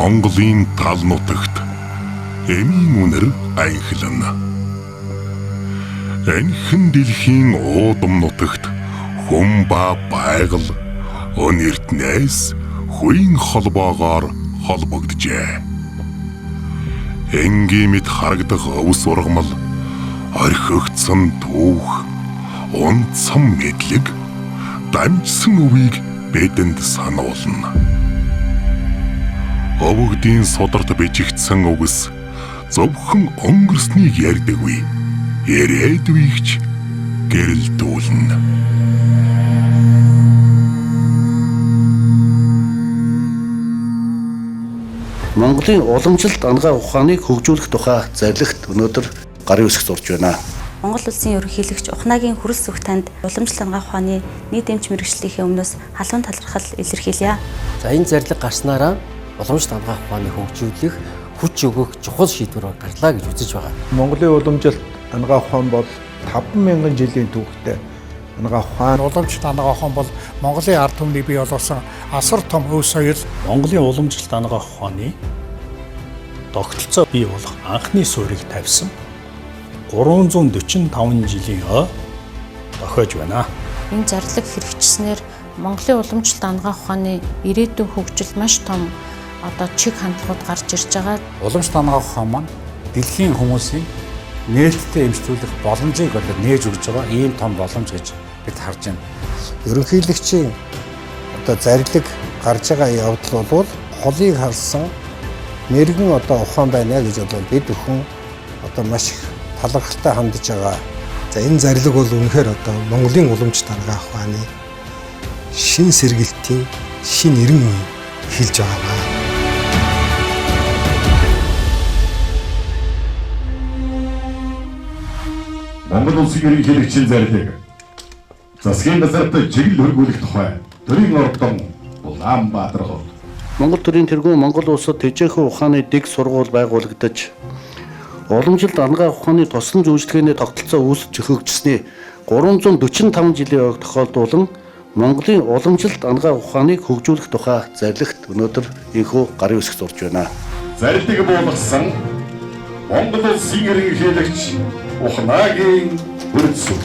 Монголын тал нутагт эмийн үнэр аялна. Энхэн дэлхийн уудам нутагт хүн ба байгаль өнөртнээс хүйн холбоогоор холбогджээ. Энгиймэд харагдах өвс ургамал, орхигдсон түүх, унтсан мэдлэг, дамжсан өвийг бидэнд сануулна. Өвгдийн сударт бичигдсэн үгс зөвхөн өнгөрснийг ярьдаггүй, ирээдүйгч гэрэлтүүлнэ. Монголын уламжлалт ангаа ухааныг хөгжүүлэх тухай зарилгт өнөөдөр гарын үсэг зурж байна. Монгол улсын ерөнхийлөгч Ухнагийн хүрэл зүг танд уламжлалт ангаа ухааны нийт эмч мэргэжлийнхээ өмнөөс халуун талархал илэрхийлье. За энэ зарилга гарснараа уламжлалт ангаа ухааны хөгжүүлэх хүч өгөх чухал шийдвэр гарлаа гэж үзэж байгаа. Монголын уламжлалт ангаа ухаан бол 50000 жилийн түүхтэй ангаа ухаан. Уламжлалт ангаа ухаан бол Монголын ард түмнийг бий болгосон асар том өв соёл. Монголын уламжлалт ангаа ухааны тогтолцоо бий болох анхны суурийг тавьсан 345 жилийн тохиож байна. Энэ зарлиг хэрэгжснээр Монголын уламжлалт ангаа ухааны ирээдүйн хөгжил маш том чиг хандлагууд гарч ирж байгаа. Уламжлалт ангаа ухаан маань дэлхийн хүмүүсийн нээлттэй эмчлүүлэх боломжийг нээж өгж байгаа ийм том боломж гэж бид харж байна. Ерөнхийлөгчийн зарилэг гарч байгаа явдал бол холыг харсан мэрэгэн ухаан байна гэж бид бүхэн маш их талархалтай хандж байгаа. За энэ зарилэг бол үнэхээр Монголын уламжлалт ангаа ухааны шин сэргэлтийн шин эрен үе эхэлж байгаа. Монгол улсын ерөнхийлөгчийн зарилыг засгийн газарт чиглэл хөргүүлэх тухай төрийн ордон Улаанбаатар хот. Монгол төрийн тэргүүн Монгол улсад тэжээхэн ухааны дэг сургууль байгуулагдаж уламжлалт ангаа ухааны тослон зөвшөлтгөөний тогтолцоо үүсэж хөгжсөний 345 жилийн ойг тохиолдуулан Монголын уламжлалт ангаа ухааныг хөгжүүлэх тухай зарилгт өнөөдөр энэхүү гарын үсэг зурж байна. Зарилыг буулгасан Монгол улсын ерөнхийлөгч Ухнагийн хүрэл зүг.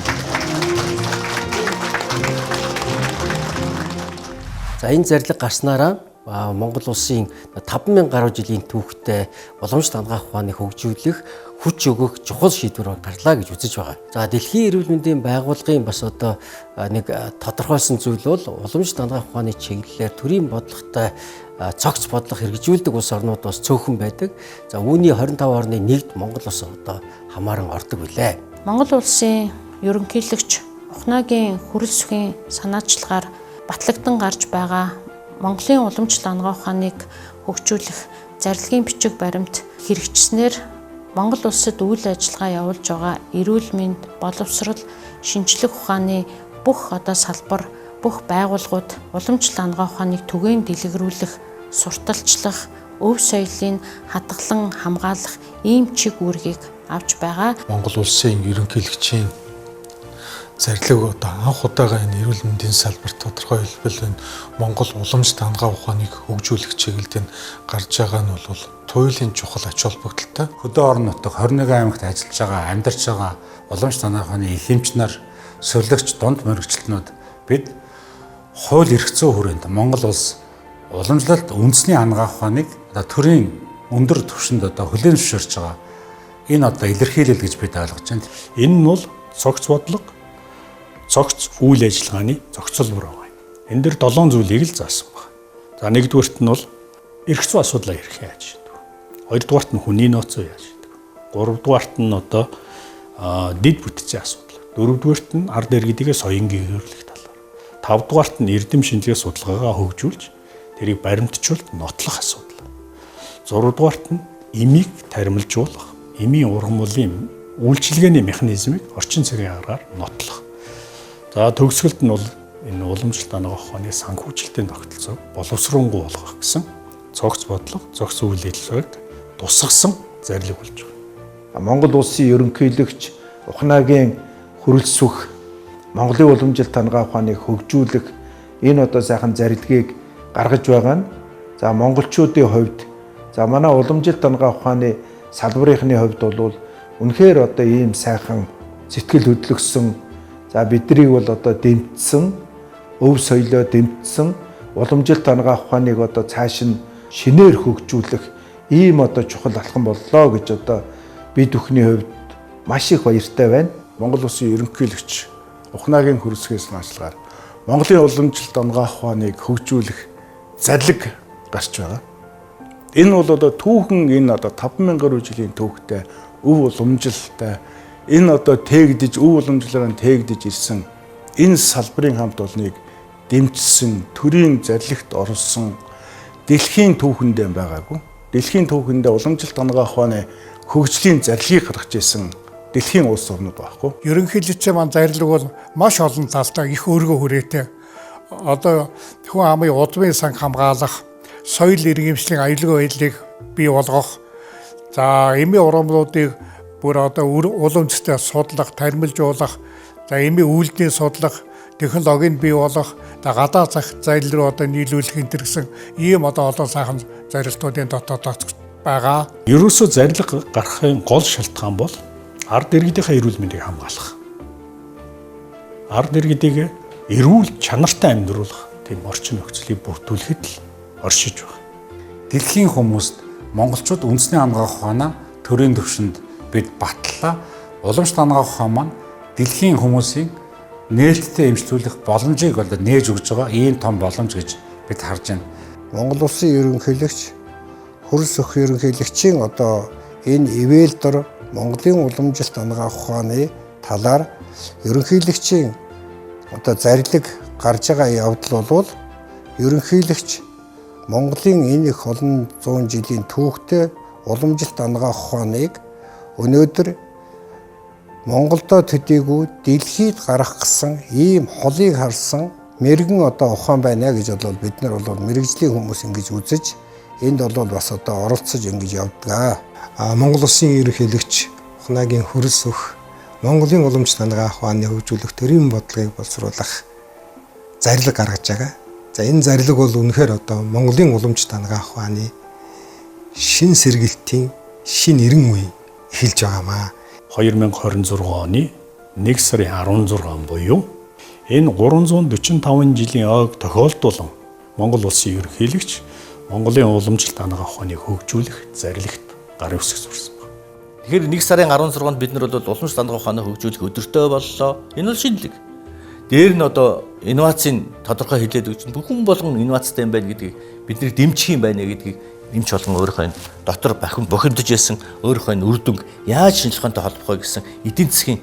За энэ зарилга гарснараа Монгол улсын 50000 гаруй жилийн түүхтэй уламжлалт ангаа ухааны хөгжүүлэх хүч өгөх чухал шийдвэр гарлаа гэж үзэж байгаа. За дэлхийн эрүүл мэндийн байгууллагын бас нэг тодорхойлсон зүйл бол уламжлалт ангаа ухааны чиглэлээр төрийн бодлоготой цогц бодлого хэрэгжүүлдэг улс орнууд бас цөөхөн байдаг. За үүний 25.1-д Монгол улс хамааран ордог билээ. Монгол улсын ерөнхийлөгч Ухнагийн хүрэл зүгийн санаачлагаар батлагдсан гарч байгаа Монголын уламжлалт ангаа ухааныг хөгжүүлэх зарилгын бичиг баримт хэрэгжснээр Монгол улсад үйл ажиллагаа явуулж байгаа эрүүл мэнд, боловсрол, шинжлэх ухааны бүх салбар, бүх байгууллагууд уламжлалт ангаа ухааныг түгээн дэлгэрүүлэх, сурталчлах, өв соёлын хадгалан хамгаалах ийм чиг үүргийг авч байгаа. Монгол улсын ерөнхийлөгчийн зарилэг анх удаага энэ эрүүл мэндийн салбарт тодорхой хэлбэл энэ Монгол уламжлалт ангаа ухааныг хөгжүүлэх чиглэлд гарч байгаа нь бол туйлын чухал ач холбогдолтой. Хөдөө орон нутаг 21 аймагт ажиллаж байгаа, амьдарч байгаа уламжлалт ангаа ухааны эхэмч нар, сөрлөгч, дунд мөрөгчлөнүүд бид хууль эрх зүйн хүрээнд Монгол улс уламжлалт үндэсний ангаа ухааныг төрийн өндөр түвшинд хүлээн зөвшөөрч байгаа. Энэ илэрхийлэл гэж бид ойлгож байна. Энэ нь бол цогц бодлого, цогц үйл ажиллагааны зохицолбор байгаа. Энэ дэр 7 зүйлийг л заасан байна. За нэгдүгээрт нь бол эрх зүйн асуудлаа хэрхэн яаж шийдэх вэ? Хоёрдугаарт нь хүний нөөцөө яаж шийдэх вэ? Гуравдугаарт нь дид бүтцийн асуудал. Дөрөвдүгээрт нь ард иргэдийн соёнгийн хөвөрлөх талаар. Тавдугаарт нь эрдэм шинжилгээ судалгаагаа хөгжүүлж тэрийг баримтжуулж нотлох асуудал. Зургадугаарт нь эмийг таримлжуулах, эмийн ургамлын үйлчилгээний механизмыг орчин цагийн аргаар нотлох. За төгсгөлд нь бол энэ уламжлалт ангаа ухааны санхүүжилтийн тогтолцоог боловсронгуй болгох гэсэн цогц бодлого, зохис үйл ажиллагааг тусгасан зарилэг болж байна. Монгол улсын ерөнхийлөгч Ухнагийн хүрэл сүх Монголын уламжлалт ангаа ухааныг хөгжүүлэх энэ сайхан зарилгийг гаргаж байгаа нь монголчуудын хувьд За манай уламжилт дангаа ухааны салбарынхны хувьд бол үнэхээр одоо ийм сайхан сэтгэл хөдлөсөн, за биднийг бол одоо дэмжсэн, өв соёлоо дэмжсэн уламжилт дангаа ухааныг одоо цааш нь шинээр хөгжүүлэх ийм одоо чухал алхам боллоо гэж одоо бид бүхний хувьд маш их баяртай байна. Монгол Улсын ерөнхийлөгч Ухнагийн хүрэлцгээс наашлагаар Монголын уламжилт дангаа ухааныг хөгжүүлэх зарлиг гарч байгаа. Энэ бол одоо түүхэн энэ одоо 5000 гаруй жилийн түүхтэй өв уламжилтай энэ одоо тээгдэж өв уламжлалаар тээгдэж ирсэн энэ салбарын хамт олныг дэмжсэн, төрийн зарлагт оруулсан дэлхийн түүхэндээ байгаагүй. Дэлхийн түүхэндээ уламжилт дангаа ухааны хөгжлийн зарлагыг гаргаж ирсэн дэлхийн улс орнууд байхгүй. Ерөнхийлөгчийн маань зарлиг бол маш олон талтай их өргөө хүрээтэй. Одоо хүн амын удмын сан хамгаалах, соёл иргэншлийн аюулгүй байдлыг бий болгох, за эмийн урамлуудыг бүр одоо уламжтай судлах, тармилжуулах, за эмийн үйлдлийн судлах, технологийн бий болгох, гадаад зах зээл рүү одоо нийлүүлэх энэ гэсэн ийм одоо олон сайхан зарилтуудын дотоод байгаа. Ерөөсөө зарлиг гаргахын гол шалтгаан бол ард иргэдийнхээ эрүүл мэндийг хамгаалах. Ард иргэдийг эрүүл чанартай амьдруулах тийм орчин нөхцөлийг бүрдүүлэхэд л оршиж байгаа. Дэлхийн хүмүүст монголчууд үндэсний дангаа ухаанаа төрийн түвшинд бид батлаа. Уламжлалт дангаа ухаан маань дэлхийн хүмүүсийн нээлттэй эмчлүүлэх боломжийг одоо нээж өгж байгаа ийм том боломж гэж бид харж байна. Монгол Улсын ерөнхийлөгч хөрс өх ерөнхийлөгчийн одоо энэ ивэлдор Монголын уламжлалт дангаа ухааны талаар ерөнхийлөгчийн одоо зарлиг гарж байгаа явдал бол ерөнхийлөгч Монголын энэ их олон зуун жилийн түүхтэй уламжлалт дангаа ухааныг өнөөдөр Монголдо төдийгүй дэлхийд гарах гэсэн ийм холыг харсан мэрэгэн одоо ухаан байна гэж бол бид нар бол мэрэгжлийн хүмүүс ингэж үзэж энд бол бас одоо оролцож ингэж явдаг. Монгол Улсын ерөнхийлөгч Ухнагийн хөрс өх Монголын уламжлалт дангаа ухааны хөгжүүлэх төрийн бодлогыг боловсруулах зарлиг гаргаж байгаа. За энэ зарлиг бол үнэхээр одоо Монголын уламжлалт дангаа ухааны шин сэргэлтийн шин эрен үе эхэлж байгаамаа. 2026 оны 1 сарын 16 буюу энэ 345 жилийн ойг тохиолдуулан Монгол Улсын ерөнхийлөгч Монголын уламжлалт дангаа ухааныг хөгжүүлэх зарлагт гарын үсэг зурсан байна. Тэгэхээр 1 сарын 16-нд бид нар бол уламжлалт дангаа ухааныг хөгжүүлэх өдөртөө боллоо. Энэ бол шинэлэг. Дээр нь одоо инновацийн тодорхой хэлээд өгч бүхэн болгон инновацтай юм байна гэдгийг бидний дэмжих юм байна гэдгийг нэмж болгон өөрийнхөө дотор бохимдож байсан өөрийнхөө үр дүнг яаж шинжлэх ухаантай холбох вэ гэсэн эдийн засгийн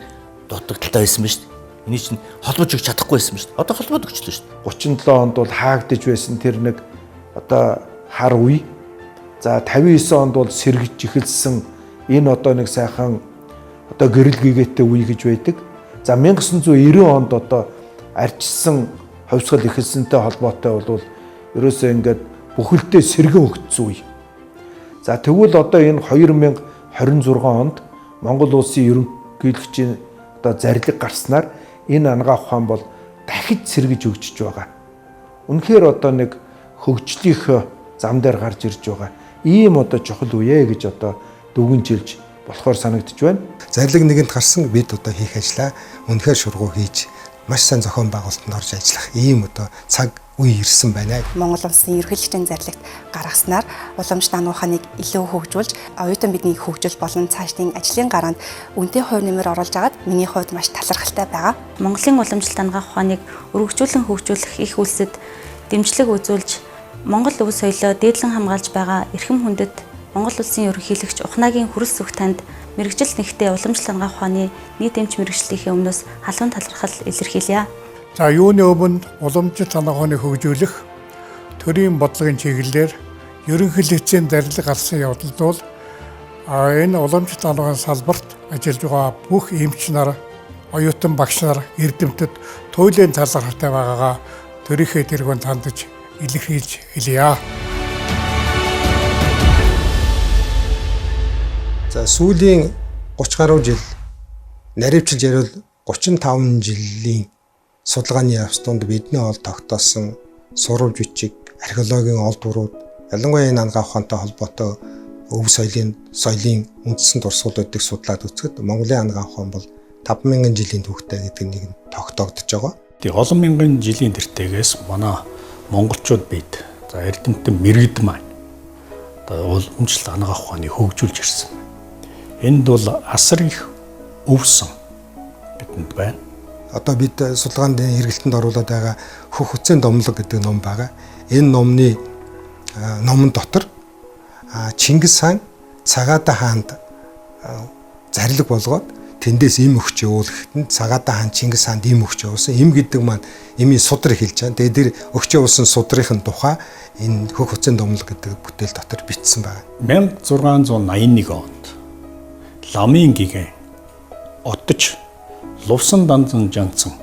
дутагдaltaй байсан ба шүү дээ. Эний чинь холбож өгч чадахгүй байсан ба шүү дээ. Одоо холбоод өгчлөө шүү дээ. 37 онд бол хаагдж байсан тэр нэг одоо хар үе. За 59 онд бол сэргэж эхэлсэн энэ одоо нэг сайхан одоо гэрэл гэгээтэй үе гэж байдаг. За 1990 онд одоо арчилсан хувьсгал эхэлсэнтэй холбоотой бол ерөөсөө ингээд бүхэлдээ сэргэн өгдсөн үе. За тэгвэл одоо энэ 2026 онд Монгол Улсын ерөнхийлөгчийн одоо зарлиг гарснаар энэ дангаа ухаан бол дахиж сэргэж өгчөж байгаа. Үнэхээр одоо нэг хөгжлийнх зам дээр гарч ирж байгаа. Ийм одоо чухал үе гэж одоо дүгнжилж болохоор санагдж байна. Зарлиг нэгэнд гарсан бид одоо хийх ажлаа үнэхээр шургуу хийж маш сайн зохион байгуулалтанд орж ажиллах ийм одоо цаг үе ирсэн байна. Монгол Улсын ерөнхийлөгчийн зарлагт гаргаснаар уламжлалт дангаа ухааныг илүү хөгжүүлж, оюутан биднийг хөгжүүлж болон цаашдын ажлын гараанд үнэтэй хувь нэмэр оруулж агаад миний хувьд маш талархалтай байгаа. Монголын уламжлалт дангаа ухааныг өргөжүүлэн хөгжүүлэх их улсад дэмжлэг үзүүлж, Монгол өв соёлоо дээдлэн хамгаалж байгаа эрхэм хүндэт Монгол Улсын ерөнхийлөгч Ухнагийн хөрс өх танд мэрэгжил нэгтээ уламжлалт дангаа ухааны нийт эмч мэрэгжлийнхээ өмнөөс халуун талархал илэрхийлье. За юуны өмнө уламжлалт дангаа ухааныг хөгжүүлэх төрийн бодлогын чиглэлээр ерөнхийлөгчийн зарлиг гарсан явдалд бол энэ уламжлалт дангаа ухааны салбарт ажиллаж байгаа бүх эмч нар, оюутан багш нар, эрдэмтэд туйлын талархалтай байгаагаа төрийнхээ тэргүүнд хандаж илэрхийлж хэлье. За сүүлийн 30 гаруй жил наривчилж ярил 35 жилийн судалгааны явц донд бидний ол тогтоосон сурвалж бичиг, археологийн олд урууд, ялангуяа энэ дангаа ухаантай холбоотой өв соёлын үндсэн дурсгалуудыг судлаад үзэхэд Монголын ангаа ухаан бол 5000 жилийн түүхтэй гэдэг нэг нь тогтоогдож байгаа. Тэгээ олон мянган жилийн тэртегээс манай монголчууд бид за эрдэмтэн мэрэгд маань одоо уламжлалт ангаа ухааны хөгжүүлж ирсэн. Энд бол асар их өвсөн бидэнд байна. Одоо бид судалгаанд хэрэгэлтэнд оруулаад байгаа Хөх хүцэн домлог гэдэг ном байгаа. Энэ номын дотор Чингис хаан Цагаатаа хаанд зарлиг болгоод тэндээс им өгч явуулахад Цагаатаа хаан Чингис хаанд им өгч явуулсан. Им гэдэг маань имийн судар хэлж байгаа. Тэгээд тэр өгч явуулсан судрын тухай энэ Хөх хүцэн домлог гэдэг бүтээл дотор бичсэн байна. 1681 онд ламын гигэн отож Лувсан данзан жанцсан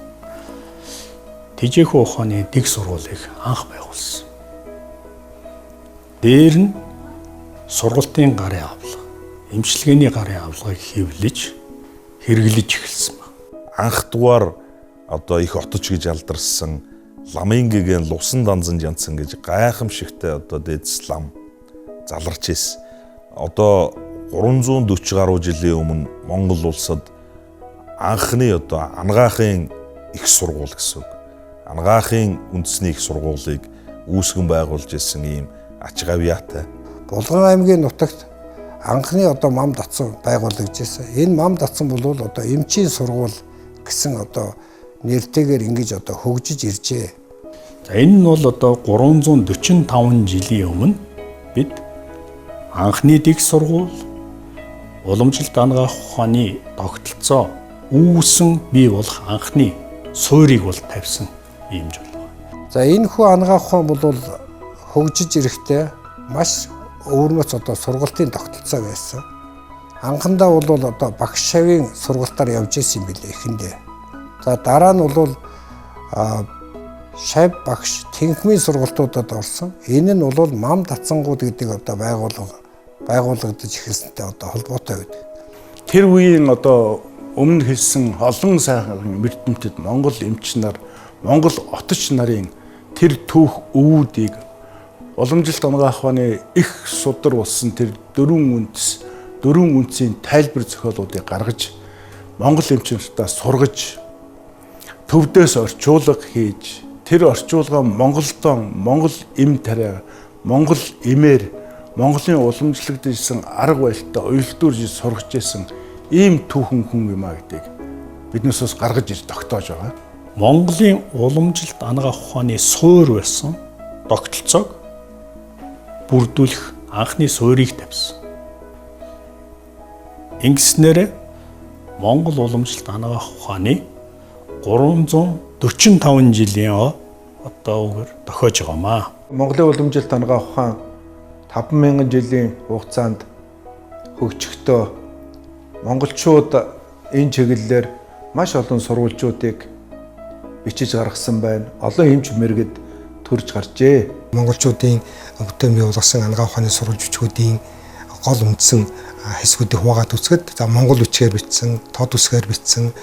Тэжээхүү ухааны дэг сургуулийг анх байгуулсан. Дээр нь сургалтын гарын авлага, эмчилгээний гарын авлагыг хэвлэж хэрэглэж эхэлсэн байна. Анх дугаар одоо их отож гэж алдарсан ламын гигэн Лувсан данзан жанцсан гэж гайхамшигтай одоо дээдс лам заларч ирсэн. Одоо 340 гаруй жилийн өмнө Монгол улсад анхны одоо ангаахын их сургууль гэсэн үг. Ангаахын үндэсний их сургуулийг үүсгэн байгуулж ирсэн ийм ачиг авьяатай. Булган аймгийн нутагт анхны одоо мам датсан байгуулагдж ирсэн. Энэ мам датсан бол одоо эмчийн сургууль гэсэн одоо нэртэйгээр ингэж одоо хөгжиж иржээ. За энэ нь бол одоо 345 жилийн өмнө бид анхны дэг сургууль, уламжлалт ангаах ухааны тогтолцоо үүсэн бий болох анхны суурийг бол тавьсан юм жил байна. За энэ хүү ангаах ухаан бол хөгжиж ирэхдээ маш өвөрмөц одоо сургалтын тогтолцоо байсан. Анхандаа бол одоо багш шавийн сургалтаар явж исэн юм билээ эхэндээ. За дараа нь бол шав багш тэнхмийн сургалтуудад орсон. Энэ нь бол мам датсангууд гэдэг одоо байгуулагдаж эхэлсэнтэй одоо холбоотой байдаг. Тэр үеийн одоо өмнө хэлсэн олон сайхан эрдэмтэд Монгол эмч нар, Монгол отч нарын тэр түүх өвүүдийг уламжлалт ангаах ухааны их судар болсон тэр дөрвөн үндсийн тайлбар зохиолуудыг гаргаж Монгол эмчнэртээ сургаж төвдөөс орчуулга хийж тэр орчуулга Монголдон Монгол эм тариа, Монгол эмээр Монголын уламжлагдсан арга барилтаа уялдуурж сургаж исэн ийм түүхэн хүн юм а гэдгийг биднээс бас гаргаж ирж тогтоож байгаа. Монголын уламжлалт ангаах ухааны суур байсан тогтолцоог бүрдүүлэх анхны суурийг тавьсан. Ингэснээр Монгол уламжлалт ангаах ухааны 345 жилийн одоо тохиож байгаамаа. Монголын уламжлалт ангаах ухаан 5000 жилийн хугацаанд хөгжихдөө монголчууд энэ чиглэлээр маш олон сурвалжуудыг бичиж гаргасан байна. Олон эмч мэргэд төрж гарчээ. Монголчуудын өвтөм явуулсан ангаах ухааны сурвалж бичгүүдийн гол үндсэн хэсгүүдийг хуваагаад үзэхэд за монгол үчгээр бичсэн, тод үсгээр бичсэн,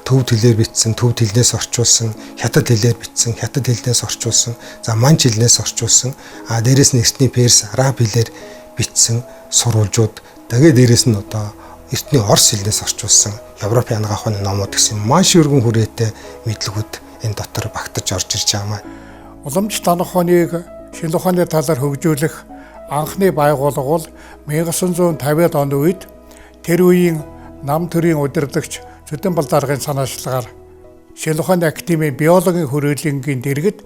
төв хэлээр бичсэн, төв хэлнээс орчуулсан, хятад хэлээр бичсэн, хятад хэлнээс орчуулсан, за манч хэлнээс орчуулсан, дээрээс нь эртний перс, араб хэлээр бичсэн сурвалжууд, тэгээд дээрээс нь одоо эртний орс хэлнээс орчуулсан Европын ангаах ухааны номууд гэсэн маш өргөн хүрээтэй мэдлэгүүд энэ дотор багтаж орж ирж байгаамаа. Уламжлалт ангаах ухааныг шинэ ухааны талаар хөгжүүлэх анхны байгууллага бол 1950-ад оны үед тэр үеийн нам төрийн удирдагч Зүдэн Балдаргын санаачлагаар шинэ ухааны академийн биологийн хүрээлэнгийн дэргэд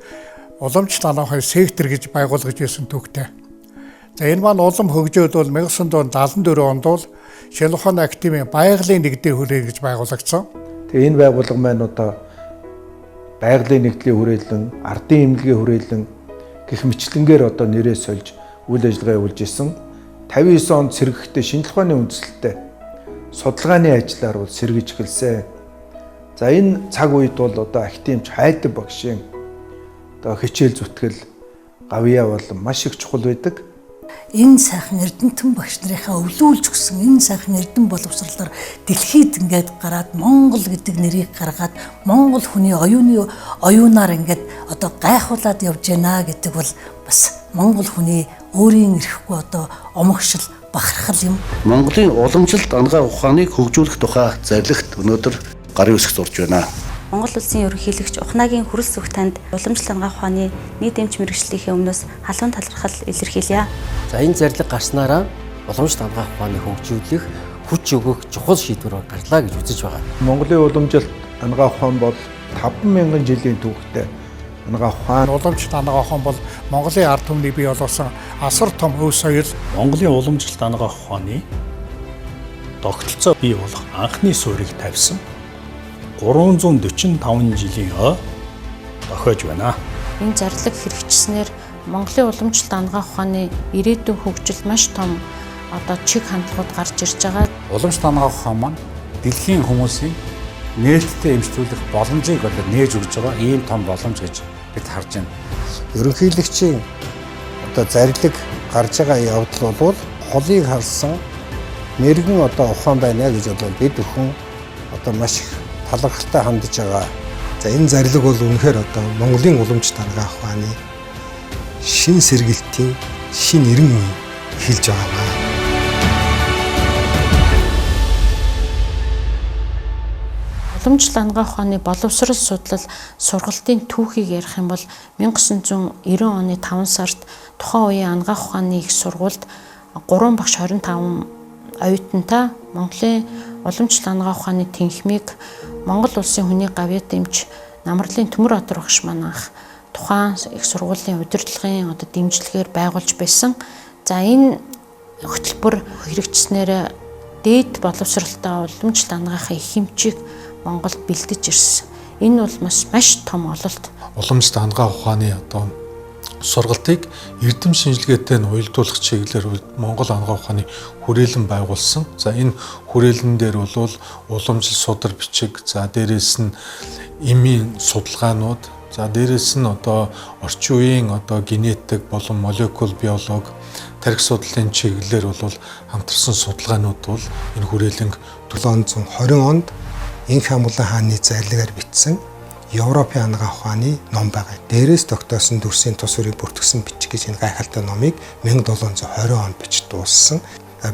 уламжлалт ангаах ухааны сектор гэж байгуулагдж байсан түүхтэй. За энэ маань улам хөгжөөд бол 1974 онд бол шинэ ухааны академийн байгалийн нэгдлийн хүрээлэн гэж байгуулагдсан. Тэгээ энэ байгууллага маань одоо байгалийн нэгдлийн хүрээлэн, ардын эмнэлгийн хүрээлэн гэх мэтлэнгээр одоо нэрээ сольж үйл ажиллагаа явуулж исэн. 59 онд сэргэхдээ шинжлэх ухааны үндэслэлтэй судалгааны ажлаар бол сэргэж эхэлсэн. За энэ цаг үед бол одоо академич Хайдаг багшийн одоо хичээл зүтгэл гавьяа бол маш их чухал байдаг. Энэ сайхан эрдэмтэн багш нарынхаа өвлүүлж өгсөн энэ сайхан эрдэм боловсролоор дэлхийд ингээд гараад Монгол гэдэг нэрийг гаргаад Монгол хүний оюунаар ингээд одоо гайхуулаад явж байна гэдэг бол бас Монгол хүний өөрийн эрэхгүй одоо омогшил бахархал юм. Монголын уламжилт ангаа ухааныг хөгжүүлэх тухай зарилэгт өнөөдөр гарын үсэг зурж байна. Монгол улсын ерөнхийлөгч Ухнагийн хүрэл зүг танд уламжлалт ангаа ухааны нийт эмч мэргэжлийнхээ өмнөөс халуун талархал илэрхийлье. За энэ зарлиг гарснараа уламжлалт ангаа ухааны хөгжүүлэх, хүч өгөх чухал шийдвэр гарлаа гэж үзэж байгаа. Монголын уламжилт ангаа ухаан бол 50000 жилийн түүхтэй ангаа ухаан. Уламжлалт ангаа ухаан бол Монголын ард түмнийг бий болгосон асар том өв соёл. Монголын уламжлалт ангаа ухааны тогтолцоо бий болох анхны суурийг тавьсан 345 жилийн тохиож байна. Энэ зарлиг хэрэгжснээр Монголын уламжлалт ангаа ухааны ирээдүйн хөгжил маш том чиг хандлагууд гарч ирж байгаа. Уламжлалт ангаа ухаан маань дэлхийн хүмүүсийн нээлттэй эмчлүүлэх боломжийг нээж өгж байгаа ийм том боломж гэж бид харж байна. Ерөнхийлөгчийн зарлиг гарч байгаа явдал бол холыг харсан мэрэгэн ухаан байна гэж бид бүхэн маш их талархалтай хандж байгаа. За энэ зарлиг бол үнэхээр Монголын уламжлалт ангаа ухааны шин сэргэлтийн шин эрен үе эхэлж байгаа. Уламжлалт ангаа ухааны боловсрол судлал сургалтын түүхийг ярих юм бол 1990 оны 5 сард тухайн үеийн ангаа ухааны их сургуульд 3 багш 25 оюутантай Монголын уламжлалт ангаа ухааны тэнхимийг Монгол улсын хүний гавьяат эмч Намралын Төмөр Одор багш маань анх тухайн их сургуулийн удирдлагын дэмжлэгээр байгуулж байсан. За энэ хөтөлбөр хэрэгжснээр дээд боловсралтай уламжлалт ангахын их хэмжээг Монголд бэлдэж ирсэн. Энэ бол маш том ололт. Уламжлалт ангаа ухааны сургалтыг эрдэм шинжилгээтэй нь уялдуулах чиглэлээр Монгол ангаа ухааны хүрээлэн байгуулсан. За энэ хүрээлэн дээр бол уламжлал судар бичиг, за дээрээс нь эмийн судалгаанууд, за дээрээс нь орчин үеийн генетик болон молекул биологи, тархи судлалын чиглэлээр бол хамтарсан судалгаанууд бол энэ хүрээлэн 720 онд Инх Амгалан хааны зарлигаар бичсэн Европын ангаа ухааны ном байгаа. Дээрээс тогтоосон дүрсийн тус үрийг бүртгэсэн бичиг гэж энэ гайхалтай номыг 1720 онд бичиж дууссан.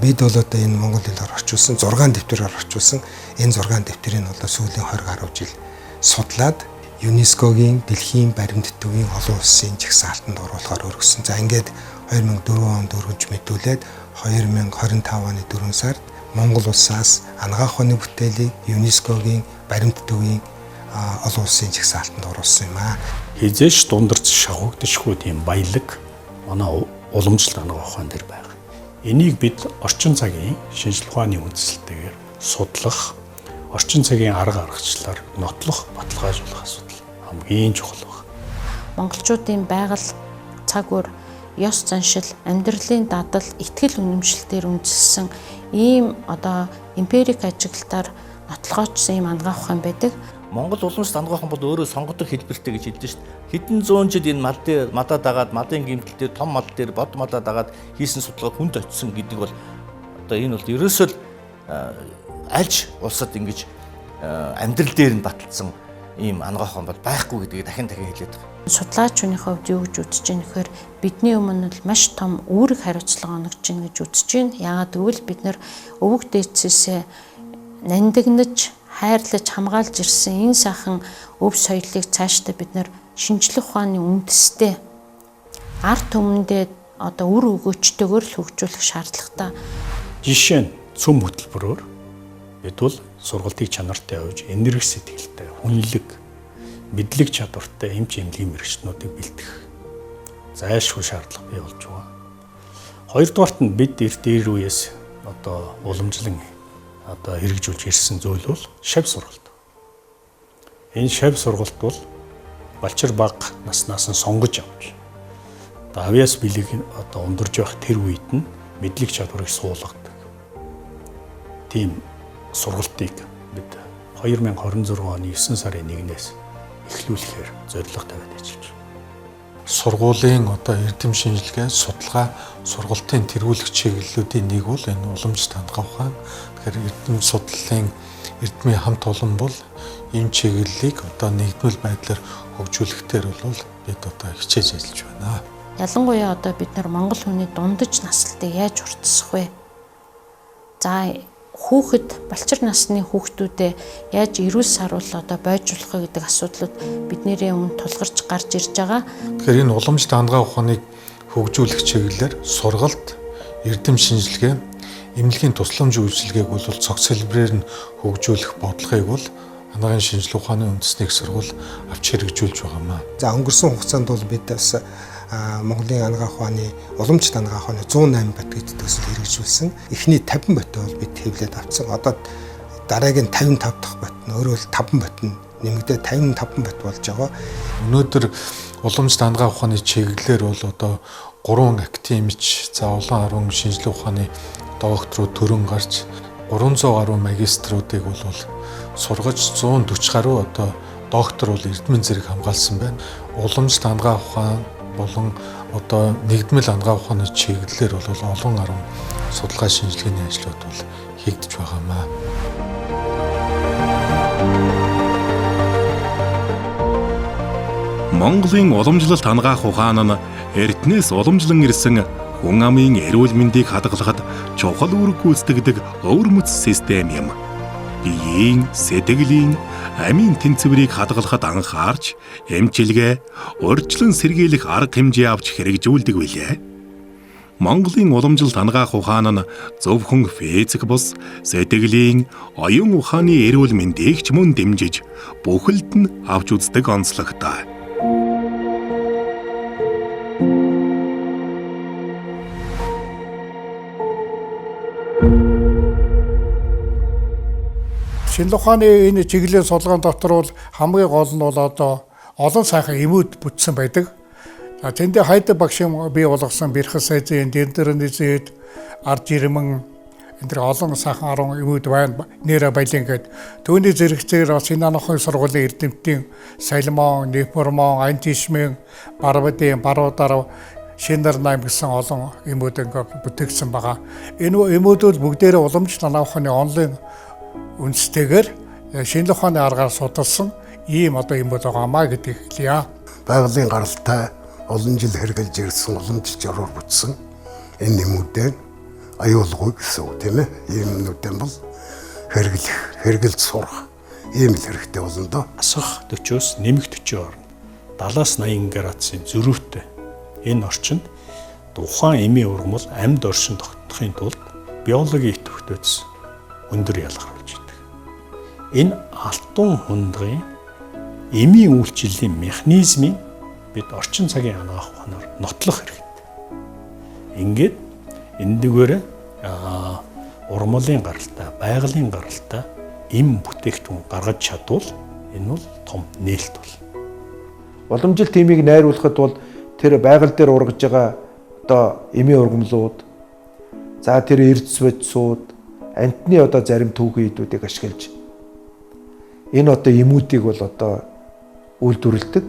Бид бол энэ монгол хэлээр орчуулсан 6 дэвтэрээр орчуулсан. Энэ 6 дэвтэрийг сүүлийн 20 гаруй жил судлаад ЮНЕСКОгийн дэлхийн баримт төвийн олон улсын жагсаалтанд оруулахаар өргөсөн. За ингээд 2004 онд өргөж мэдүүлээд 2025 оны 4 сард Монгол улсаас ангаа ухааны бүтээлийг ЮНЕСКОгийн баримт төвийн олон улсын жагсаалтанд оруулсан юм аа. Хизээш дундарч шавхагдчихгүй тийм баялаг манай уламжлалт ангаа ухаан дээр байгаа. Энийг бид орчин цагийн шинжлэх ухааны үндэслэлтэйгээр судлах, орчин цагийн арга аргачлалаар нотлох, баталгаажуулах асуудал хамгийн чухал байна. Монголчуудын байгаль, цаг үр, ёс заншил, амьдралын дадал, итгэл үнэмшилтээр үндэслэсэн ийм эмпирик ажиглалтаар нотлогоочсон ийм ангаа ухаан байдаг. Монгол уламжлалт ангаа ухаан бол өөрөө сонгодог хэлбэртэй гэж хэлдэг шүү дээ. Хэдэн зуун жил энэ мадаа дагаад, мадын гэмтэл дээр, том мал дээр бод мадаа дагаад хийсэн судалгаа хүнд очисон гэдэг бол энэ бол ерөөсөө альж улсад ингэж амьдрал дээр нь баталсан ийм ангаа ухаан бол байхгүй гэдгийг дахин хэлээд байгаа. Судлаачдын хувьд юу гэж үзэж байна гэхээр бидний өмнө маш том үүрэг хариуцлага оногдож байна гэж үзэж байна. Яагаад гэвэл бид нэр өвөг дээдсээсээ нандинаж, хайрлаж, хамгаалж ирсэн энэ сайхан өв соёлыг цаашдаа бид нэр шинжлэх ухааны үндэстэй ард түмэндээ үр өгөөчтэйгээр л хөгжүүлэх шаардлагатай. Жишээ нь цөм хөтөлбөрөөр бид бол сургалтыг чанартай явуулж, энерги сэтгэлтэй, хүнлэг, мэдлэг чадвартай эмч эмнэлгийн мэргэжтнүүдийг бэлтгэх зайлшгүй шаардлага бий болж байгаа. Хоёрдугаарт нь бид дээр үеэс уламжлан хэрэгжүүлж ирсэн зүйл бол шав сургалт. Энэ шав сургалт бол балчир бага наснаас нь сонгож авч авьяас билег ундурж байх тэр үед нь мэдлэг чадварыг суулгадаг. Тийм сургалтыг бид 2026 оны 9 сарын 1-ээс эхлүүлэхээр зорилго тавиад ажиллаж байна. Сургуулийн эрдэм шинжилгээ, судалгаа, сургалтын тэргүүлэх чиглэлүүдийн нэг бол энэ уламжлалт ангаа ухаан. Тэгэхээр эрдэм судлалын эрдмийн хамт олон бол энэ чиглэлийг нэгдмэл байдлаар хөгжүүлэхээр бол бид хичээж ажиллаж байна. Ялангуяа бид нар монгол хүний дундаж наслтыг яаж уртсах вэ За хүүхэд балчир насны хүүхдүүдэд яаж эрүүл саруул одоо бойжуулах гэдэг асуудлууд бидний өмнө тулгарч гарч ирж байгаа. Тэгэхээр энэ уламж дангаа ухааныг хөгжүүлэх чиглэлээр сургалт, эрдэм шинжилгээ, эмнэлгийн тусламж үйлчилгээг бол цогц хэлбэрээр нь хөгжүүлэх бодлогыг бол анагаахын шинжилгээ ухааны үндэсний их сургууль авч хэрэгжүүлж байгаамаа. За өнгөрсөн хугацаанд бол бид бас Монголын анагаах ухааны уламж анагаах ухааны 108 бот гэж төсөл хэрэгжүүлсэн. Эхний 50 ботоо бол бид хэвлээд авсан. Одоо дараагийн 55 дахь бот нь өөрөөр 5 бот нь нэмэгдээд 55 бот болж байгаа. Өнөөдөр уламж анагаах ухааны чиглэлээр бол одоо 3 академич, за олон 10 шинжилгээ ухааны докторууд төрөн гарч 300 гаруй магиструудыг бол сургаж 140 гаруй одоо доктор бол эрдэмэн зэрэг хамгаалсан байна. Уламж анагаах ухаан болон одоо нэгдмэл анагаах ухааны чиглэлээр бол олон 10 судалгаа шинжилгээний ажлууд бол хийгдэж байгаамаа. Монголын уламжлалт анагаах ухаан нь эрдэнэс уламжлан ирсэн хүн амын эрүүл мэндийг хадгалахад чухал үүрэг гүйцэтгэдэг өвөрмөц систем юм. Биеийн, сэтгэлийн, амийн тэнцвэрийг хадгалахад анхаарч, эмчилгээ, урьдчилан сэргийлэх арга хэмжээ авч хэрэгжүүлдэг билээ. Монголын уламжлалт анагаах ухаан нь зөвхөн физик бус, сэтгэлийн, оюун ухааны эрүүл мэндийг ч мөн дэмжиж, бүхэлд нь авч үздэг онцлогтой. Шинжилгээ ухааны энэ чиглэлийн судалгаан дотор бол хамгийн гол нь бол одоо олон сайхан эмүүд бүтсэн байдаг. Тэндээ хайдаг багшийн бий болгосон бэрхс эзэн, дендернизэд, ард жирмэн энэ олон сайхан 10 эмүүд байна. Нэрэ байлин гээд түүний зэрэгцээр бас энэ анхны сургуулийн эрдэмтдийн Салмон, Непормон, Антишмэн, Барбадын, Баруудар, Шинэр найм гэсэн олон эмүүд ингээд бүтээгдсэн байгаа. Энэ эмүүдүүд бүгдээрээ уламж анагаах ухааны онлайн үндэстэйгээр шинжилгээ ухааны аргаар судалсан ийм одоо эмүүд байгаамаа гэдгийг хэлье. Байгалийн гаралтай олон жил хэрэгжилж ирсэн уламж журуур бүтсэн энэ эмүүдээ аюулгүй гэсэн үг тийм ээ. Ийм эмүүдэн бол хэрэгжилж сурах ийм л хэрэгтэй болно доо. Асах 40-оос нэмэх 40 орно. 70-80 градусын зөрүүтэй энэ орчинд ухаан эмийн ургамал амьд оршин тогтнохын тулд биологийн идэвхтэйц өндөр ялгарч идэг. Энэ алтан хундгын эмийн үйлчлэлийн механизмыг бид орчин цагийн анагаах ухаанаар нотлох хэрэгтэй. Ингээд эндэгээрээ ургамлын гаралтай, байгалийн гаралтай эм бүтээгдэхүүн гаргаж чадвал энэ бол том нээлт бол. Уламжлалт эмийг найруулахад бол тэр байгаль дээр ургаж байгаа одоо эмийн ургамлууд, за тэр эрдэс бодисууд, амтны одоо зарим түүхэн идүүдийг ашиглаж энэ одоо эмүүдийг бол одоо үйлдвэрлэдэг.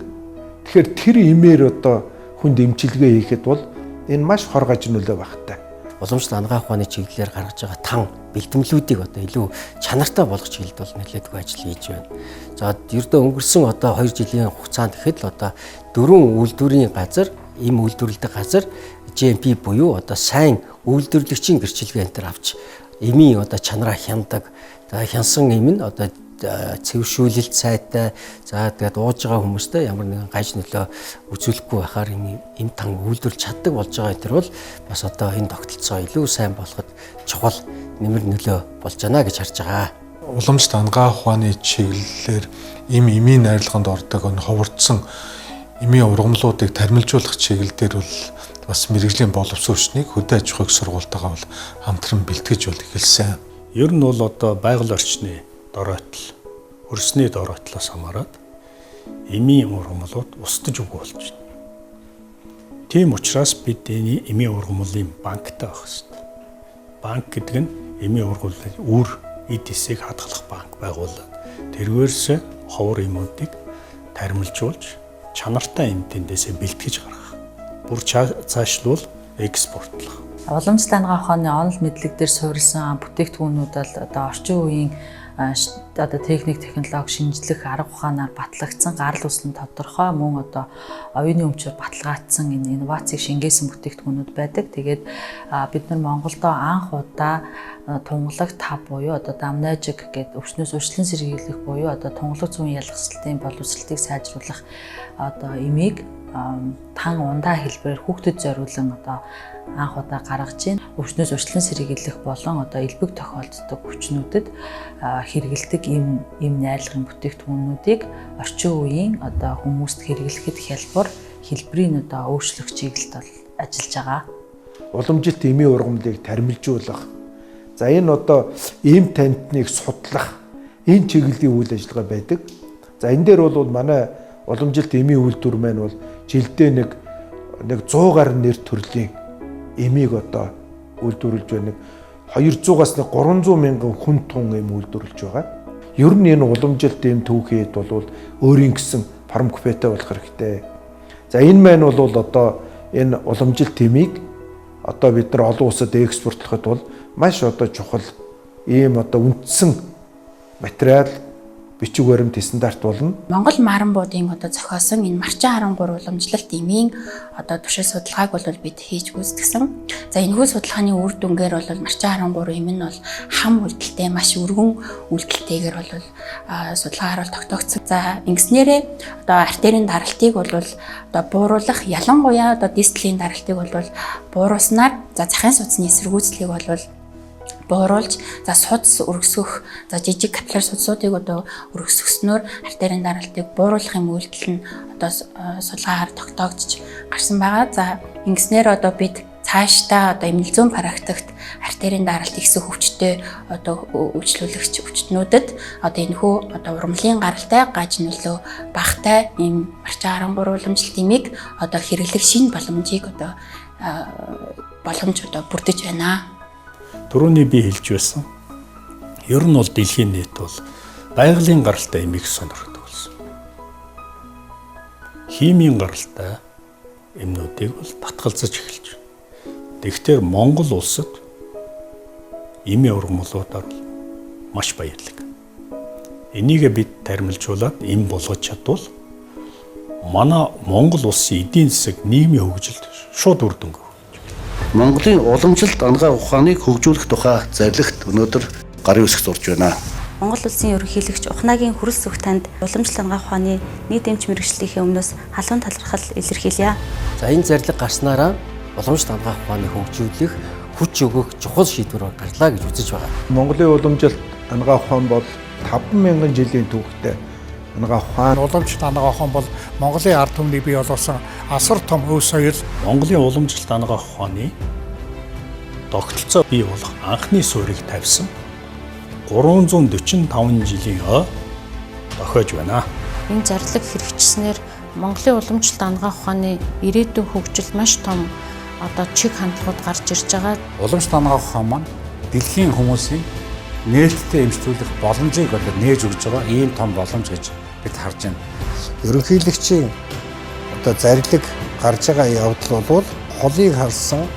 Тэгэхээр тэр эмээр одоо хүнд эмчилгээ хийхэд бол энэ маш хор гажнуулаа багтай. Уламжлалт анагаах ухааны чиглэлээр гаргаж байгаа тан бэлтгэлүүдийг одоо илүү чанартай болгох чиглэлд бол нэлээдгүй ажил хийж байна. За ердөө өнгөрсөн одоо 2 жилийн хугацаанд ихэд л одоо 4 үйлдвэрийн газар, эм үйлдвэрлэдэг газар GMP буюу одоо сайн үйлдвэрлэгчийн гэрчилгээ энэ төр авч эмийн одоо чанараа хяндаг. За хянсан эм нь одоо цэвэршүүлэлт сайтай, за тэгээд ууж байгаа хүмүүстэй ямар нэгэн гаж нөлөө үзүүлэхгүй байхаар эм тан үйлдвэрлэж чаддаг болж байгаа энэ бол бас одоо энэ тогтолцоо илүү сайн болоход чухал нэмэр нөлөө болж байна гэж харж байгаа. Уламжлалт анагаах ухааны чиглэлээр эмийн найрлаганд ордог өн ховордсон эмийн ургамлуудыг тармилжуулах чиглэлээр бол бас мэрэгжлийн боловсон хүчнийг хөдөө аж ахуйн сургуультайгаа бол хамтран бэлтгэж бол эхэлсэн. Ер нь бол одоо байгаль орчны доройтол, хөрсний доройтлоос хамаарат эмийн ургамлууд устж үгүй болж байна. Тийм учраас бид энэ эмийн ургамлын банктай байх хэрэгтэй. Банк гэдэг нь эмийн ургамлын үр эдисийг хадгалах банк байгуулад тэрвэрс ховор эмүүдийг тармилжуулж чанартай эмтэндээсээ бэлтгэж гаргах. Бүр цаашлуул экспортлох. Уламжлалт анагаах ухааны онол мэдлэг дээр суурилсан бүтээгдэхүүнүүд бол одоо орчин үеийн одоо техник, технологи, шинжлэх арга ухаанаар батлагдсан, гарал үүслэн тодорхой мөн одоо оюуны өмчөөр баталгаажсан энэ инновацийг шингээсэн бүтээгдэхүүнүүд байдаг. Тэгээд бид нар Монголдо анх удаа тунгалаг тав буюу одоо дамнажиг гэдэг өвчнөөс урьдчилан сэргийлэх буюу одоо тунгалаг зүүн ялгсалтын боловсролтыг сайжруулах одоо эмийг тан ундаа хэлбэрээр хүүхдэд зориулан одоо анх удаа гаргаж байна. Өвчнөөс урьдчилан сэргийлэх болон одоо элбэг тохиолддог өвчнүүдэд хэрэгэлдэг эм найрлагын бүтээгдэхүүнүүдийг орчин үеийн одоо хүмүүст хэрэглэхэд хялбар хэлбэрийн одоо өөрчлөх чиглэлд бол ажиллаж байгаа. Уламжилт эмийн ургамлыг тармилжуулах. За энэ одоо эм тантныг судлах энэ чиглэлийн үйл ажиллагаа байдаг. За энэ дээр бол манай уламжилт эмийн үйлдвэр маань бол жилдээ нэг 100 гаруй нэр төрлийн эмийг одоо үйлдвэрлэж байна. 200-аас 300 мянган хүн тун эм үйлдвэрлэж байгаа. Ер нь энэ уламжилт эм түүхийд бол өөрийн гэсэн фармакопейтэй болох хэрэгтэй. За энэ маань бол одоо энэ уламжилт эмийг одоо бид нар олон улсад экспортлоход бол маш одоо чухал ийм одоо үндсэн материал бичиг баримт стандарт болно. Монгол Маранбуудын одоо зохиосон энэ марчин 13 уламжлалт эмийн одоо туршил судалгааг бол бид хийж гүйцэтгсэн. За энэхүү судалгааны үр дүнгээр бол марчин 13 эм нь бол хам үйлдэлтэй маш өргөн үйлдэлтэйгээр бол судалгаагаар бол тогтоогдсон. За ингэснээрээ одоо артерийн даралтыг бол одоо бууруулах, ялангуяа одоо дистлийн даралтыг бол бууруулснаар за захын судасны эсэргүүцлийг бол бууруулж, за судас өргөсгөх, за жижиг капилляр судсуудыг одоо өргөсгснөөр артерийн даралтыг бууруулах юм үйлдэл нь одоо судалгаагаар тогтоогдож гарсан байгаа. За ингэснээр одоо бид цаашдаа одоо эмнэлэг зүүн парактикт артерийн даралт ихсэх өвчтөд одоо үйлчлүүлэгч өвчтнүүдэд одоо энэхүү одоо ургамлын гаралтай гаж нөлөө багтай ийм марчин 13 уламжлалт эмийг одоо хэрэглэх шинэ боломжийг одоо боломж одоо бүрдэж байна. Түрүүний би хэлж байсан. Ер нь бол дэлхийн нийт бол байгалийн гаралтай эмийг сонирхдог болсон. Химийн гаралтай эмнүүдийг бол татгалзаж эхэлж байна. Тэгэхдээ Монгол улсад эмийн ургамлуудаар маш баярлаг. Энийг бид тармилжуулаад эм болгож чадвал манай Монгол улсын эдийн засаг нийгмийн хөгжилд шууд үр дүнг. Монголын уламжилт ангаа ухааныг хөгжүүлэх тухай зарилгт өнөөдөр гарын үсэг зурж байна. Монгол улсын ерөнхийлөгч Ухнагийн хүрэл зүгтанд уламжлалт ангаа ухааны нийт эмч мэргэжлийнхээ өмнөөс халуун талархал илэрхийлье. За энэ зарлиг гарснараа уламжлалт ангаа ухааныг хөгжүүлэх, хүч өгөх чухал шийдвэр гарлаа гэж үзэж байгаа. Монголын уламжилт ангаа ухаан бол 50000 жилийн түүхтэй ангаа ухаан. Уламжлалт ангаа ухаан бол Монголын ард түмний бий болсон асар том өв соёл. Монголын уламжлалт ангаа ухааны тогтолцоо бий болох анхны суурийг тавьсан 345 жилийн тохиож байна. Энэ зарлиг хэрэгжснээр Монголын уламжлалт ангаа ухааны ирээдүйн хөгжил маш том одоо чиг хандлагууд гарч ирж байгаа. Уламжлалт ангаа ухаан маань дэлхийн хүмүүсийн нээлттэй эмчлүүлэх боломжийг одоо нээж өгж байгаа ийм том боломж гэж бид харж байна. Ерөнхийлөгчийн одоо зарлиг гарч байгаа явдал бол холыг харсан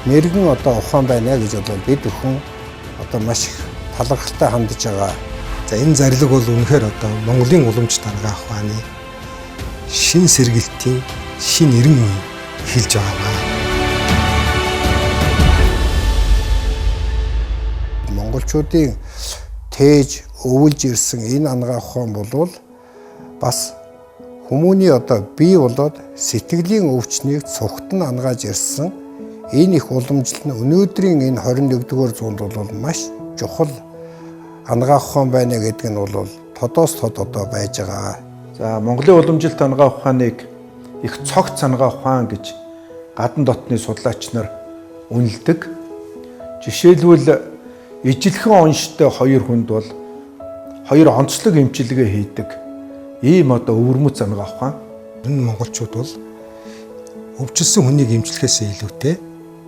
мэрэгэн одоо ухаан байна гэж одоо бид бүхэн одоо маш их талархалтай хандж байгаа. За энэ зарлиг бол үнэхээр одоо Монголын уламжлалт ангаа ухааны шин сэргэлтийн шин 90 үе хэлж байгаа. Монголчуудын тээж өвлж ирсэн энэ ангаа ухаан бол бас хүмүүний одоо бие болоод сэтгэлийн өвчнийг цогтон ангааж ирсэн энэ их уламжлал нь өнөөдрийн энэ 21-р зуунд бол маш чухал ангаа ухаан байна гэдэг нь бол тодоос тод одоо байж байгаа. За Монголын уламжилт ангаа ухааныг их цогц ангаа ухаан гэж гадна дотны судлаач нар үнэлдэг. Жишээлбэл ижилхэн онштой хоёр хүнд бол хоёр онцлог эмчилгээ хийдэг. Ийм одоо өвөрмөц ангаа ухаан. Энэ монголчууд бол өвчлсөн хүнийг эмчлэхээс илүүтэй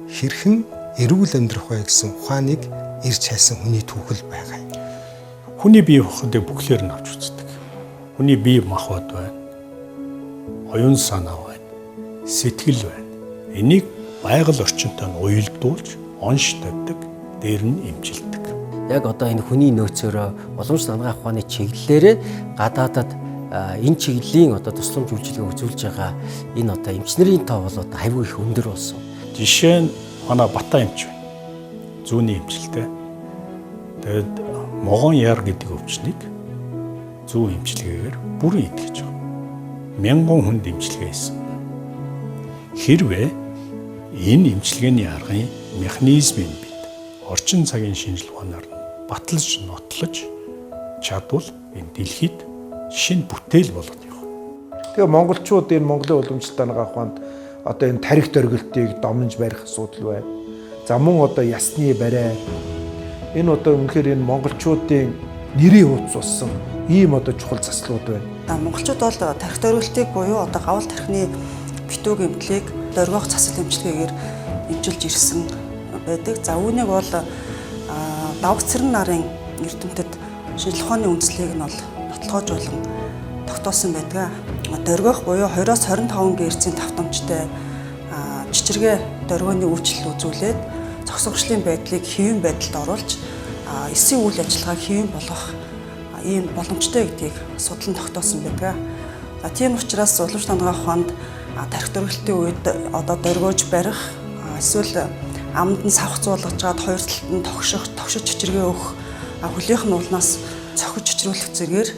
хэрхэн эрүүл амьдрах вэ гэсэн ухааныг ирж хайсан хүний түүхэл байгаа юм. Хүний бие ухааныг бүхлээр нь авч үздэг. Хүний бие махбод байна. Оюун санаа байна. Сэтгэл байна. Энийг байгаль орчинтой нь уялдуулж, онш тавьдаг, дээр нь эмчилдэг. яг одоо энэ хүний нөөцөөрөө уламжлалт хангах ухааны чиглэлээрээ гадаадад энэ чиглэлийн одоо тусламж үйлчилгээ үзүүлж байгаа энэ одоо эмчнэрийн тоо бол одоо хайвгүй их өндөр болсон. Жишээ нь манай Бата эмч байна. Зүүнний эмчилтэй. Тэгээд Могон яар гэдэг өвчнийг зүү эмчилгээгээр бүрэн идэвхэж байгаа. 1000 хүнд эмчилгээ хийсэн. Хэрвээ энэ эмчилгээний аргын механизмыг бид орчин цагийн шинжлэх ухаанаар баталж нотлож чадвал энэ дэлхийд шинэ бүтээл болоод явах. Тэгээ монголчууд энэ Монголын уламжлалт хангах ухаанд одоо энэ тарих дөргөлтийг домнож барих асуудал байна. За мөн одоо ясны барай. Энэ одоо үнэхээр энэ монголчуудын нэрийн хуудас болсон ийм одоо чухал заслууд байна. Монголчууд бол тарих дөргөлтийг буюу одоо гавал тархины битүү гэмтлийг дөргөх засал эмчилгээгээр эмчилж ирсэн байдаг. За үүнийг бол давг цэрэн нарын эрдэмтэд шинжлэх ухааны үндслийг нь бол нотлохож болон тогтоосон байдаг. Дөргөх буюу 20-оос 25 герцийн давтамжтай чичиргээ дөргөөний үйлчлэл үзүүлээд зогсогчлын байдлыг хэвэн байдалд оруулж эсийн үйл ажиллагааг хэвэн болгох ийм боломжтой гэдгийг судлан тогтоосон байдаг. За тийм учраас уламжлалт хангах ухаанд тарих дөргөлтийн үед одоо дөргөөж барих эсвэл амд нь савхцуулгаж чад хоёр талд нь тогшиж чичиргээ өгөх хөлийнх нь уулнаас цохиж чичрүүлэх зэргээр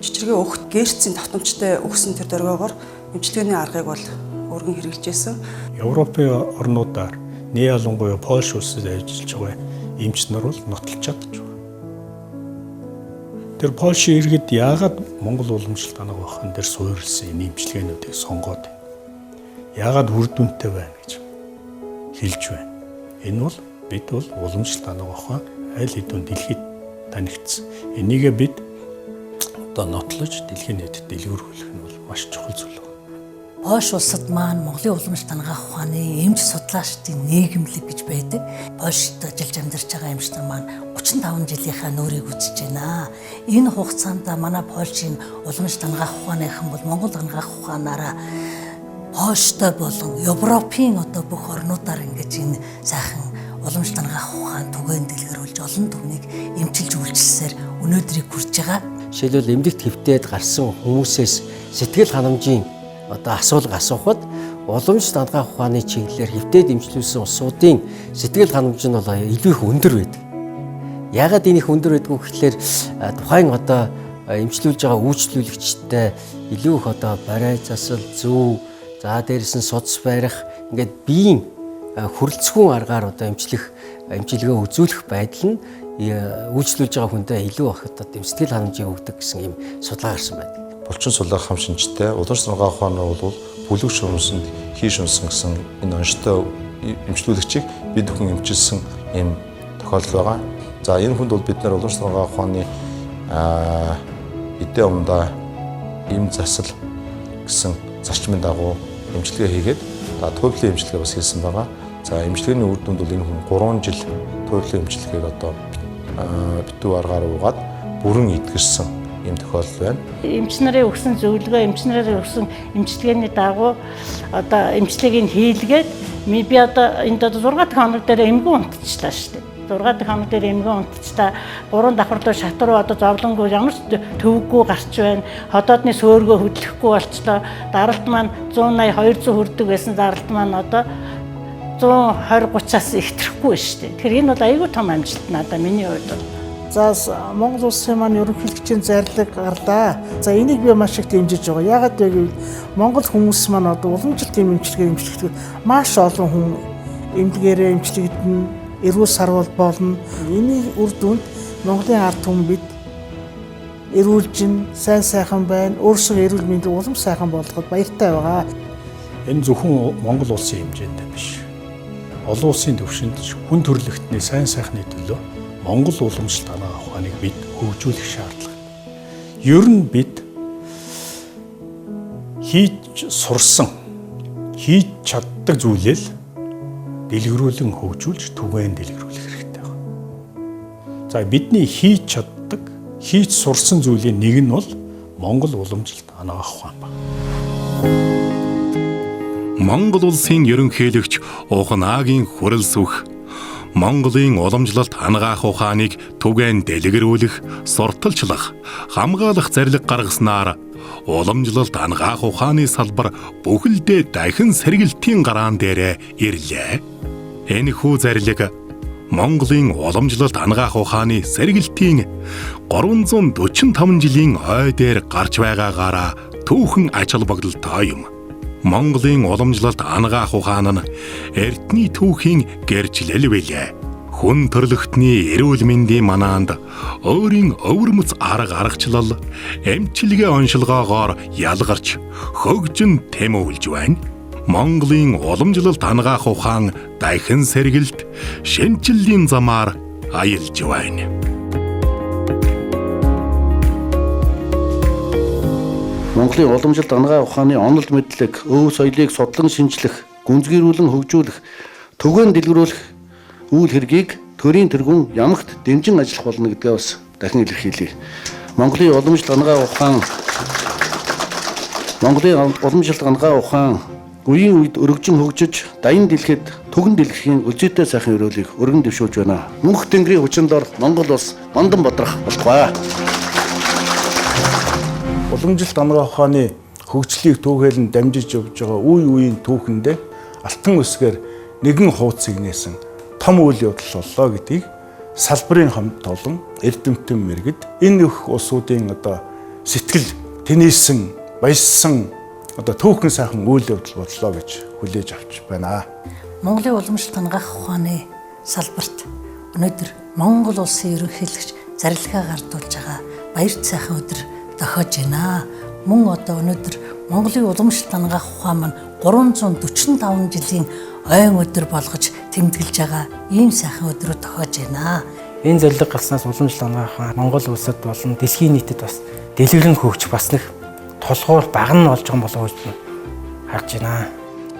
чичиргээ өгөх герцийн давтамжтай өгсөн тэр дөргөөгөр эмчилгээний аргыг бол өргөн хэрэгжилж байсан. Европын орнуудаар нээ ялангуяа Польш улсад ажиллаж байгаа эмч нар бол нотолж чадчих. Тэр Польшийн иргэд яагаад Монгол уламжлалт хангах ухаан дээр суурилсан энэ эмчилгээнүүдийг сонгоод яагаад үр дүнтэй байна гэж хэлж байна. Энэ бол бид бол уламжлалт хангах ухаан аль хэдийн дэлхийд танигдсан. Энийгээ бид одоо нотлож дэлхийн нийтэд дэлгэрүүлэх нь бол маш чухал зүйл. Польш улсад маань Монголын уламжлалт хангах ухааны эмч судлаачдын нийгэмлэг гэж байдаг. Польшд ажиллаж амьдарч байгаа эмч нар маань 35 жилийнхаа нүүрийг үзэж байна. Энэ хугацаанд манай Польшийн уламжлалт хангах ухааныхан бол Монгол хангах ухаанаараа Польштой болон Европын одоо бүх орнуудаар ингэж энэ сайхан уламжлалт хангах ухаан түгээн дэлгэрүүлж олон түвнийг эмчилж үйлчилсээр өнөөдрийг хүрч байгаа. Жишээлбэл эмнэлэгт хэвтээд гарсан хүмүүсээс сэтгэл ханамжийн одоо асуулга асуухад уламжлалт хангах ухааны чиглэлээр хэвтээд эмчлүүлсэн улсуудын сэтгэл ханамж нь бол илүү их өндөр байдаг. Яагаад энэ их өндөр байдгүй гэхэлэр тухайн одоо эмчлүүлж байгаа үйлчлүүлэгчтэй илүү их одоо барай засал зөв за дээрээс нь судас барих ингээд биеийн хүрэлцэхүүн аргаар одоо эмчилгээ үзүүлэх байдал нь үйлчлүүлж байгаа хүндээ илүү их одоо сэтгэл ханамжийг өгдөг гэсэн ийм судалгаа гарсан байдаг. Булчин сулах хам шинжтэй уламжлалт хангах ухаан бол бүлэг шуумсанд хийш унсан гэсэн энэ онцтой эмчлүүлэгчийг бид бүхэн эмчилсэн ийм тохиолдол байгаа. За энэ хүнд бол бид нар уламжлалт хангах ухааны эдээ умдаа ийм засал гэсэн зарчмын дагуу эмчилгээ хийгээд туйлын эмчилгээ бас хийсэн байгаа. За эмчилгээний үр дүнд бол энэ хүн 3 жил туйлын эмчилгээг одоо битүү аргаар уугаад бүрэн идгэрсэн ийм тохиолдол байна. Эмч нарын өгсөн зөвлөгөө, эмч нарын өгсөн эмчилгээний дагуу одоо эмчилгээг хийлгээд би одоо энд 6 дахь хоног дээр эмгэн унтчихлаа шүү дээ. 6 дахь хоног дээр эмгэн унтчихлаа. 3 давхар дээр шат руу одоо зовлонгүй ямар ч төвөггүй гарч байна. Ходоодны сөөргөө хөдлөхгүй болчлоо. Даралт маань 180 200 хүрдэг байсан даралт маань одоо 120-30-аас ихтэрэхгүй шүү дээ. Тэгэхээр энэ бол айгүй том амжилт надаа миний хувьд бол. За Монгол улсын маань ерөнхийлөгчийн зарлиг гарлаа. За энийг би маш их дэмжиж байгаа. Яагаад вэ гэвэл Монгол хүмүүс маань одоо уламжлалтын эмчилгээ эмчлэгдэх маш олон хүн эмнэлгээрээ эмчлэгдэн эрүүл сарвал болно. Эний үр дүнд Монголын ард түмэн бид эрүүлжин сайн сайхан байна. Өөрсдөө эрүүл мэндийн улам сайхан болгоход баяртай байгаа. Энэ зөвхөн Монгол улсын хэмжээнд биш. Олон улсын түвшинд хүн төрөлхтний сайн сайхны төлөө Монгол уламжлалт хангах ухааныг бид хөгжүүлэх шаардлагатай. Ер нь бид хийж сурсан, хийж чаддаг зүйлээ л дэлгэрүүлэн хөгжүүлж түгээн дэлгэрүүлэх хэрэгтэй байна. За бидний хийж чаддаг, хийж сурсан зүйлийн нэг нь бол Монгол уламжлалт хангах ухаан байна. Монгол улсын ерөнхийлөгч Ухнаагийн хүрэл сүх Монголын уламжлалт анагаах ухааныг түгээн дэлгэрүүлэх, сурталчлах, хамгаалах зарлиг гаргаснаар уламжлалт анагаах ухааны салбар бүхэлдээ дахин сэргэлтийн гараан дээрээ ирлээ. Энэхүү зарлиг Монголын уламжлалт анагаах ухааны сэргэлтийн 345 жилийн ой дээр гарч байгаагаараа түүхэн ач холбогдолтой юм. Монголын уламжлалт анагаах ухаан нь эрдний түүхийн гэрчлэл билээ. Хүн төрлөختний эрүүл мэндийн манаанд өөрийн өвөрмөц арга аргачлал, эмчилгээ оншилгоогоор ялгарч хөгжин тэмүүлж байна. Монголын уламжлалт анагаах ухаан дахин сэргэлт, шинжиллийн замаар аялж байна. Монголын уламжлалт анагаах ухааны онол мэдлэг, өв соёлыг судлан шинжлэх, гүнзгийрүүлэн хөгжүүлэх, түгээн дэлгэрүүлэх үйл хэргийг төрийн тэргүүн ямагт дэмжин ажиллах болно гэдгээ бас дахин илэрхийлье. Монголын уламжлалт анагаах ухаан үеийн үед өргөжин хөгжиж, дайны дэлхийд түгэн дэлгэхийн үлзийтэй сайхан өрөөлийг өргөн дэвшүүлж байна. Мөнх тэнгэрийн хүчиндор Монгол улс мандан бодрох болтугай. Уламжлалт анагаах ухааны хөгжлийг түүхэлэн дамжиж явж байгаа үе үеийн түүхэндээ алтан үсгээр нэгэн хуудсыг нээсэн том үйл явдал боллоо гэдгийг салбарын хамт олон эрдэмтэн мэргэд энэ их улсуудын сэтгэл тэнийсэн, баяссан түүхэн сайхан үйл явдал боллоо гэж хүлээж авч байна. Монголын уламжлалт анагаах ухааны салбарт өнөөдөр Монгол улсын ерөнхийлөгч зарилгаа гардуулж байгаа баяр сайхан өдөр тохиож байна. Мөн өнөөдөр Монголын уламжлалт анагаах ухаан маань 345 жилийн ойн өдөр болгож тэмдэглэж байгаа ийм сайхан өдрөө тохиож байна. Энэ зарилга гарснаас уламжлалт анагаах ухаан Монгол улсад болон дэлхийн нийтэд бас дэлгэрэн хөгж бас нэг толгуур баг нь болж байгаа болов гэж харж байна.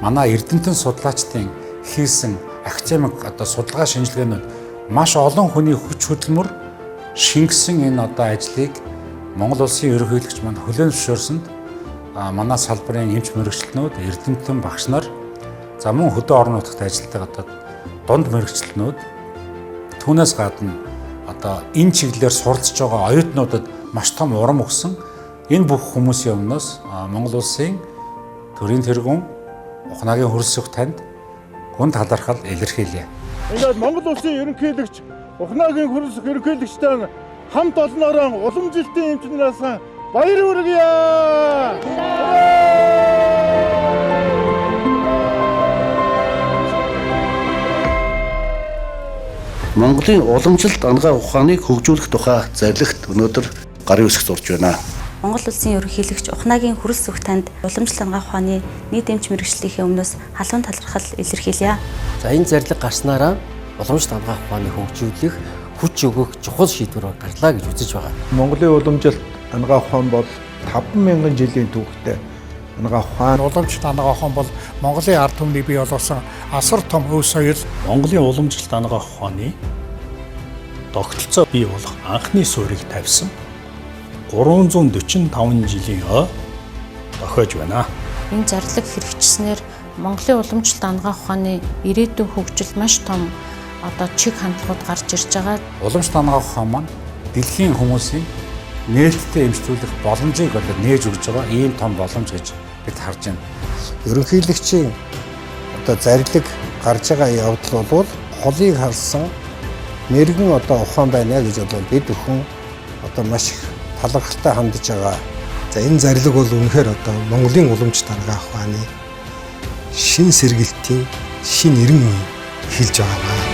Манай эрдэмтэн судлаачдын хийсэн академик судалгаа шинжилгээнүүд маш олон хүний хүч хөдөлмөр шингэсэн энэ ажлыг Монгол улсын ерөнхийлөгч маань хүлээн зөвшөөрсөнд манай салбарын эмч мэрэгчлэнүүд, эрдэмтэн багш нар, за мөн хөдөө орон нутагт ажилладаг дунд мэрэгчлэнүүд түүнээс гадна энэ чиглэлээр суралцж байгаа оюутнуудад маш том урам өгсөн энэ бүх хүмүүсийн өмнөөс Монгол улсын төрийн тэргүүн ухнаагийн хөрөлсөх танд гүн талархал илэрхийлье. Ингээд Монгол улсын ерөнхийлөгч ухнаагийн хөрөлсөх ерөнхийлөгчтэй хамт олноороо уламжлалтын эмчнээс баяр хүргье. Монголын уламжлалт анагаах ухааныг хөгжүүлэх тухай зарилгт өнөөдөр гарын үсэг зурж байна. Монгол улсын ерөнхийлөгч ухнаагийн хөрөлсөх танд уламжлалт анагаах ухааны нийт эмч мэрэгчлэлийн өмнөөс халуун талархал илэрхийлье. За энэ зарилга гарснараа уламжлалт анагаах ухааны хөгжүүлэх, хүч өгөх чухал шийдвэр гарлаа гэж үзэж байгаа. Монголын уламжлалт анагаах ухаан бол 50000 жилийн түүхтэй анагаах ухаан. Уламжлалт анагаах ухаан бол Монголын ард түмний бий болгосон асар том өв соёл. Монголын уламжлалт анагаах ухааны тогтолцоо бий болох анхны суурийг тавьсан 345 жилийн тохиож байна. Энэ зарлиг хэрэгжснээр Монголын уламжлалт анагаах ухааны ирээдүйн хөгжил маш том чиг хандлагууд гарч ирж байгаа. Уламжлалт анагаах ухаан маань дэлхийн хүмүүсийн нээлттэй эмчлүүлэх боломжийг нээж өгж байгаа ийм том боломж гэж бид харж байна. Ерөнхийлөгчийн зарилэг гарч байгаа явдал бол холыг харсан мэрэгэн ухаан байна гэж бид бүхэн маш их талархалтай хандж байгаа. За энэ зарилэг бол үнэхээр Монголын уламжлалт анагаах ухааны шин сэргэлтийн шин эрен үе эхэлж байгаа.